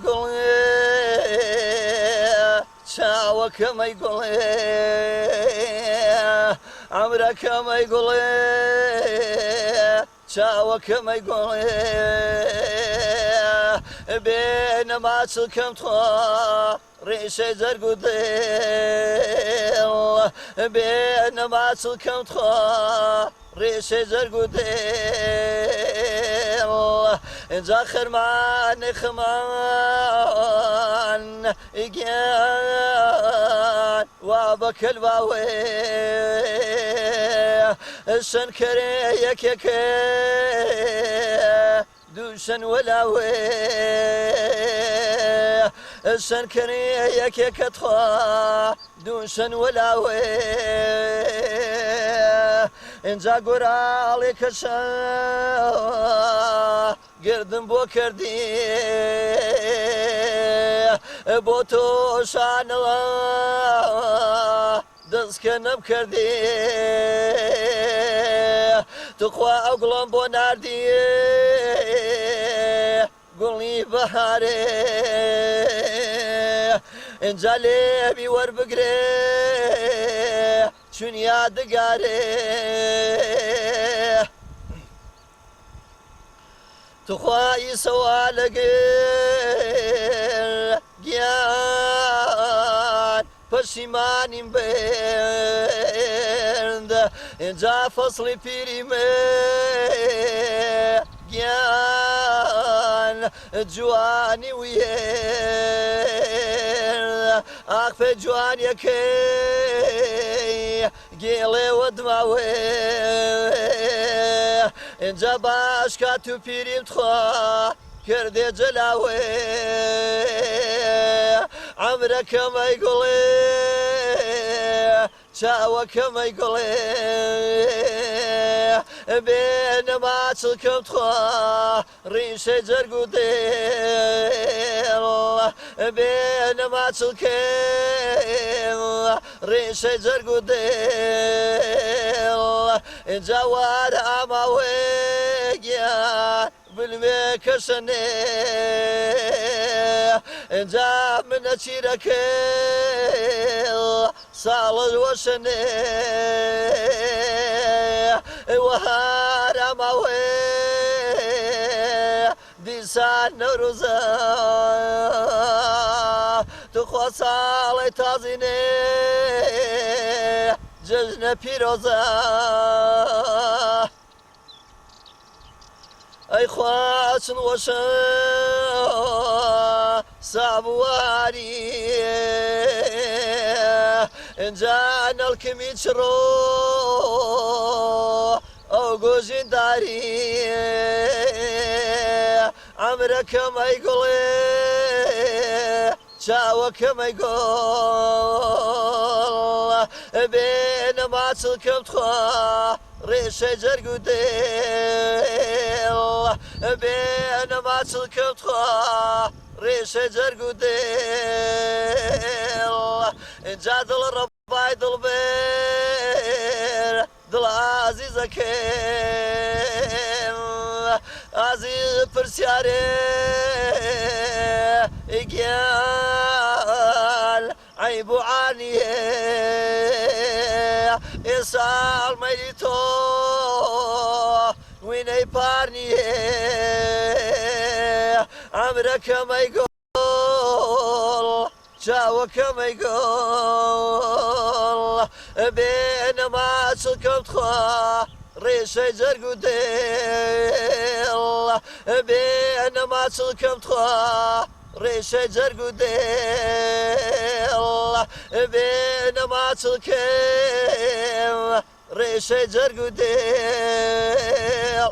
گوڵێ چاوەکەمەی گوڵێ ئەمرەکەمەی گوڵێ چاوەکەمەی گوڵێ بێ نەماچڵکەم تۆ ڕێشەی جەرگ و دێڵ بێ نەماچڵکەم تۆ ڕێشەی جەرگ و دێڵ اینجا خەرمانێ خەمان گیان وا بە کەلواوێ شەنکەرێ یەکێکێ دووشەن وەلاوێ شەنکەرێ یەکێکە تخوا دووشەن وەلاوێ اینجا گۆراڵێکەشە گردم بۆ کردی بۆ تۆ شانەوە دەستکە نەم کردی توخوا ئەو گوڵم بۆ ناردی گوڵی بەهارێ اینجا لێبی وەربگرێ چون یادگارێ توخوای سەوا لەگەر گیان پەشیمانیم بێرد اینجا فەسڵی پیری مێ گیان جوانی ویێ ئاخفێ جوانیەکەی گێڵێوە دماوێ اینجا باش کات و پیریم تخوا کردێ جەلاوێ عەمرەکەمەی گوڵێ چاوەکەمەی گوڵێ بێ نەماچڵکەم تخوا ڕیشەی جەرگ و دێڵ بێ نەماچڵکەم ڕیشەی جەرگ و دێڵ اینجا وارە ئاماوێ گیان بلمێ کەشەنێ اینجا منە چیرەکە ساڵت وەشەنێ وەهارە ماوێ دیسان نەوروزە توخوا ساڵی تازینێ جەژنە پیرۆزە ئەی خواچن وەشە سابواری اینجا نەڵکمی چڕۆ ئەو گۆژینداری عەمرەکەمەی گوڵێ چاوەکەمەی گۆڵ بێ نەماچڵکەم تخوا ڕێشەی جەرگ و دێڵ بێ نەماچڵکەم تخوا ڕێشەی جەرگ و دێڵ اینجا دڵ ڕەبای دڵبێر دڵ ئازیزەکەم ئازیز پرسیارێ گیان عیب و عانیێ ئێساڵ مەیلی تۆ وینەی پار نییە عەمرەکەمەی گۆڵ چاوەکەمەی گۆڵ بێ نەماچڵکەم تخوا ڕێشەی جەرگ و دێڵ بێ نەماچڵکەم تخوا ڕێشەی جەرگ و دێڵ بێ نەماچڵکەم ڕێشەی جەرگ و دێڵ